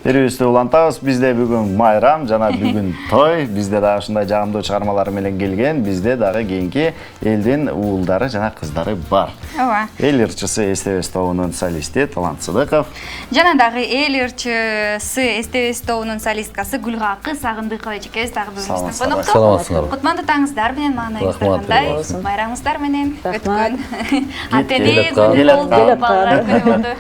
Берүүбүздү улантабыз. Бизде бүгүн майрам жана бүгүн той. Бизде дагы ушундай жагымдуу чыгармалар менен келген. Бизде дагы кийинки элдин уулдары жана кыздары бар. Ооба. Эл ырчысы СТВ тобунун солисти Талант Сыдыков. Жана дагы эл ырчысы СТВ тобунун солисткасы Гүлгакы Сагындыкова экөөбүз дагы бүгүн конокто. Саламатсыңарбы? Кутмандатаңыздар менен маанайыңыздар кандай? Майрамыңыздар менен өткөн. Балдар күнү болду.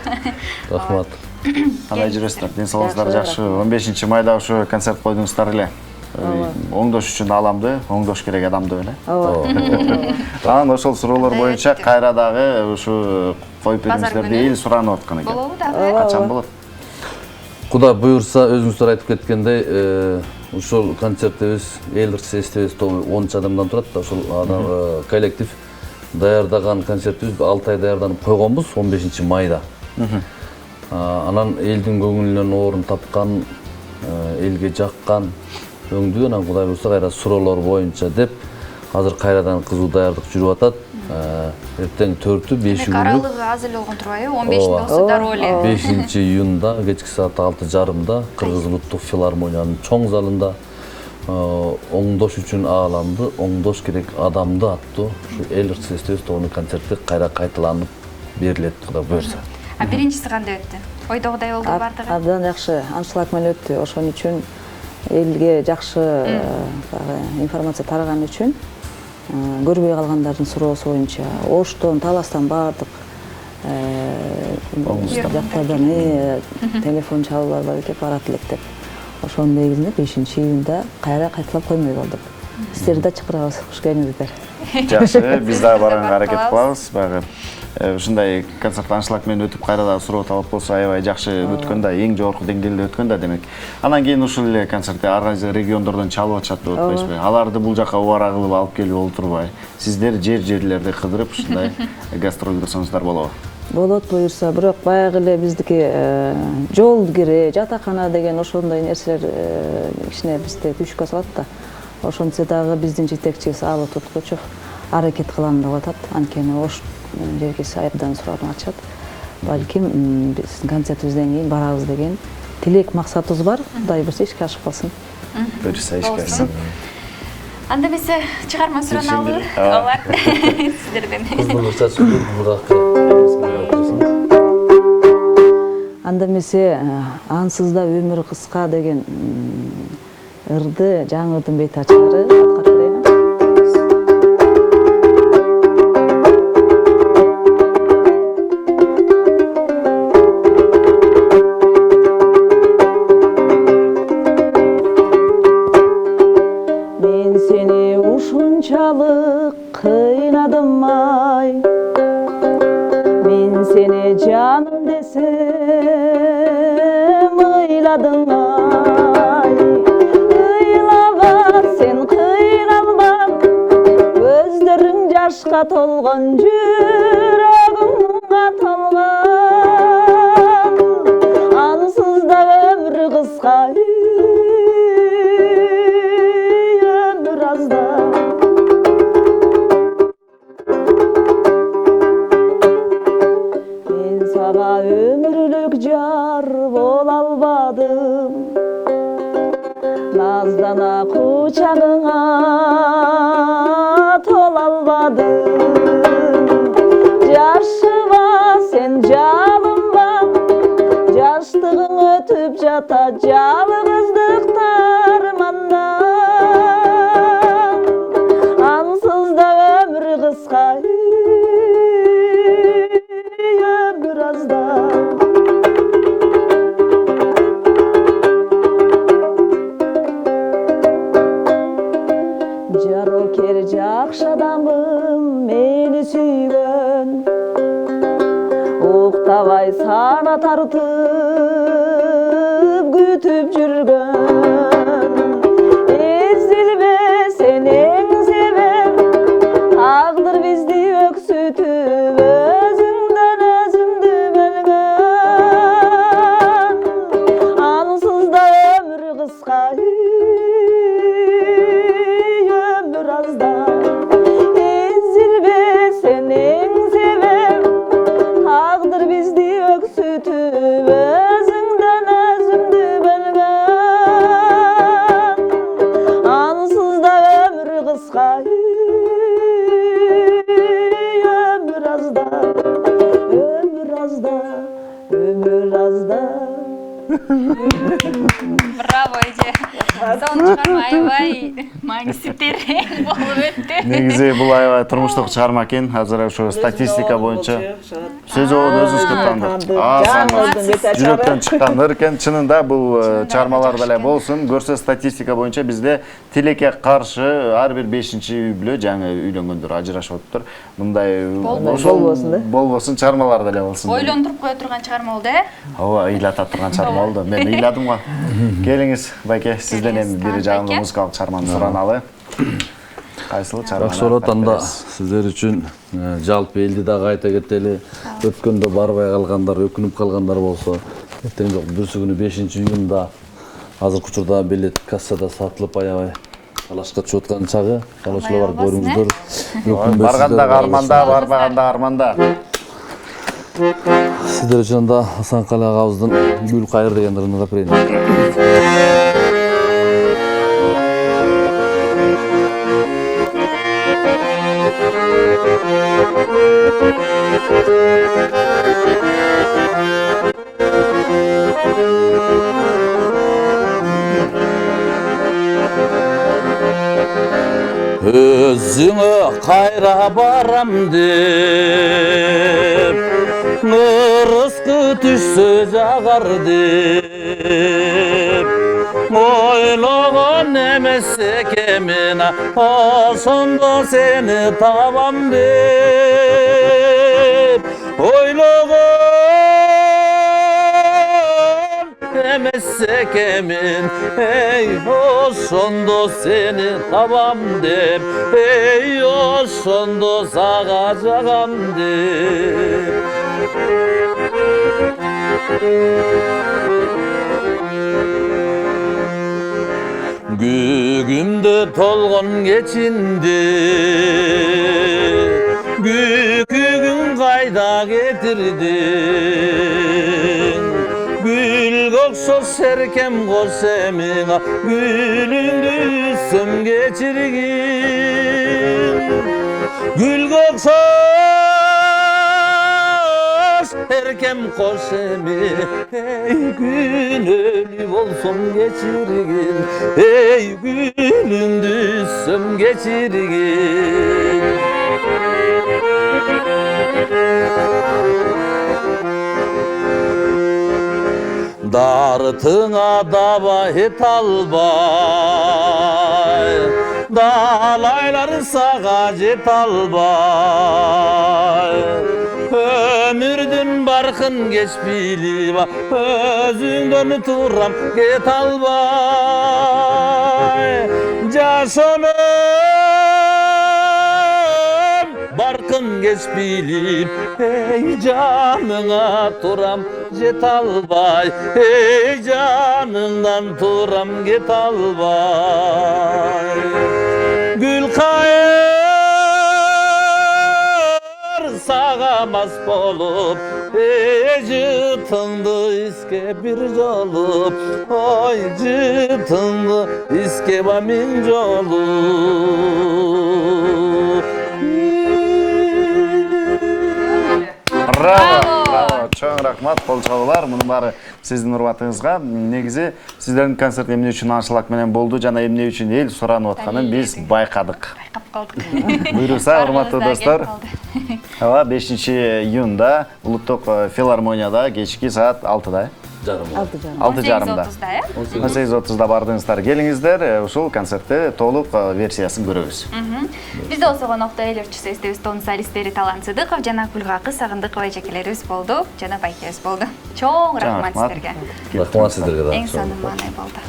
Рахмат. Кандай жүрөсүздөр? Ден соолугуңуздар жакшы. 15 майда ушу концерт койдуңуздар эле. Оңдош үчүн аламды, оңдош керек адамды эле. Анан ошол суроолор боюнча кайра дагы ушу коюп бериңиздерди эл суранып аткан экен. Болобу дагы? Качан болот? Куда буюрса, өзүңүздөр айтып кеткендей, ушул концертибиз эл ырчысы СТВ тобу 10 адамдан турат да, ошол коллектив даярдаган концертибиз 6 ай даярданып койгонбуз 15 майда. Анан элдин көңүлүнөн орун тапкан, элге жаккан өңдүү, анан Кудай буйрса кайра суроолор боюнча деп азыр кайрадан кызуу даярдык жүрүп атат. Эртең 4-ү 5 күнү. Аралыгы аз эле болгон турбайбы? 15-нде болсо дароо эле. 5-июнда кечки саат 6:30 Кыргыз улуттук филармониянын чоң залында оңдош үчүн ааламды, оңдош керек адамды аттуу ушу эл ырчысы СТВ тобунун концерти кайра кайталанып берилет, Кудай буйрса. Биринчиси кандай өттү? Ойдогудай болду бардыгы? Абдан жакшы, аншлаг менен өттү. Ошон үчүн элге жакшы информация тараган үчүн көрбөй калгандардын суроосу боюнча Оштон, Таластан бардык жактардан телефон чалуулар бар экен, барат элек деп. Ошонун негизинде 5-июнда кайра кайталап коймой калдык. Сиздерди да чакырабыз, куш келиңиздер. Жакшы, биз дагы барганга аракет кылабыз. Баягы ушундай концерт аншлаг менен өтүп кайра дагы суроо талап болсо аябай жакшы өткөн да, эң жогорку деңгээлде өткөн да демек. Анан кийин ушул эле концертте ар кайсы региондордон чалып атышат деп атпайсызбы? Аларды бул жака убара кылып алып келип олтурбай, сиздер жерлерди кыдырып ушундай гастроль кылсаңыздар болобу? Болот буюрса, бирок баягы эле биздики жол кире, жатакана деген ошондой нерселер кичине бизде күчкө салат да. Ошончо дагы биздин жетекчибиз Алы Туткучев аракет кылам деп атат. Анткени ош жерге сайыпдан суроолор ачат. Балким биздин концертибизден кийин барабыз деген тилек максатыбыз бар. Кудай буйрса ишке ашып калсын. Буйрса ишке ашсын. Анда эмесе чыгарма суранабы? Ооба. Сиздерден. Анда эмесе ансыз да өмүр кыска деген ырды жаңырдын бейтачары аткарып берейин. Мен сени ушунчалык кыйнадым ай, мен сени жаным десем ыйладың ай. Sen kıylanma, gözlerin yaşka tolgan, yüreğim katılgan. Ansız da ömrü kıska, ömür az da. Ben sana ömürlük jar bolalmadım, Nazdana kucağına tolalmadım. Yaşıva sen calımba, yaşlığın ötüp jata yalgızlıklarımdan. Ansız da ömür kıska, ömür az da. Jaroker jakşı adamım meni süygön, uktavay sana tartıp kütüp жүргөн. Ezilme sen en seven, taqdir bizdi öksütüp özünden özündü bölgön. Ansız da ömür kıska, ezilme sen en seven, taqdir bizdi öksütüp özünden özündü Браво эже. Соны чыгарма аябай маңызы терең болуп өттү. Негизи бул аябай турмуштук чыгарма экен. Азыр ошо статистика боюнча сөз жообун өзүңүз тандыр. Жүрөктөн чыккандыр экен. Чынында бул чыгармалар деле болсун. Көрсө статистика боюнча бизде тилекке каршы ар бир 5-чи үй бүлө жаңы үйлөнгөндөр ажырашып атыптыр. Мындай болбосун чыгармалар деле болсун. Ойлондуруп кое турган чыгарма болду, Ооба, ыйлата турган чыгарма болду. Мен ыйладым го. Келиңиз, байке, сизден эми бир жагымдуу музыкалык чыгарманы сураналы. Кайсыл чыгарма? Жакшы болот, анда сиздер үчүн жалпы элди дагы айта кетели. Өткөндө барбай калгандар, өкүнүп калгандар болсо, эртең жок бүрсү күнү 5-июнда азыркы учурда билет кассада сатылып аябай талашка чыгып аткан чагы. Талашчылар бар, көрүңүздөр. Барганда арманда, барбаганда арманда. Сиздер үчүн анда Асанкалы агабыздын Гүл кайыр деген ырымын берейин. Өзүңө кайра барам деп ырыскы түшсө жагар деп ойлогон эмес экенмин, ошондо сени табам деп ойлогон эмес экенмин, эй ошондо сени табам деп, эй ошондо сага жагам деп. Күгүмдө толгон кечинде күгүң кайда кетирдиң? Gül koksa serkem kosemina, gülündü üstüm geçirgin. Gül koksa serkem kosemi, ey gün ölü olsun geçirgin. Ey gülündü üstüm geçirgin. Dartına dava et albay, dalaylar sağa jet albay. Ömürdün barkın geç bilip, özünden turam get albay. Yaşanım barkın geç bilip, ey canına turam jet albay, ey canından turam get albay. Gül kayır sağa mas bolup, ey jıtındı iske bir jolup, oy jıtındı iske bamin jolup. Bravo, bravo. Чоң рахмат, кол чабуулар. Мунун баары сиздин урматыңызга. Негизи сиздердин концерт эмне үчүн анчылык менен болду жана эмне үчүн эл суранып атканын биз байкадык. Байкап калдык. Буйруса, урматтуу достор. Ооба, 5-июнда Улуттук филармонияда кечки саат 6-да. 6:30. 18:30-да бардыңыздар. Келиңиздер, ушул концертти толук версиясын көрөбүз. Бизде болсо конокто эл ырчысы эстебиз тонун солисттери Талант Сыдыков жана Гүлгакы Сагындыкова эжекелерибиз болду, жана байкебиз болду. Чоң рахмат сиздерге. Рахмат сиздерге да. Эң сонун маанай болду.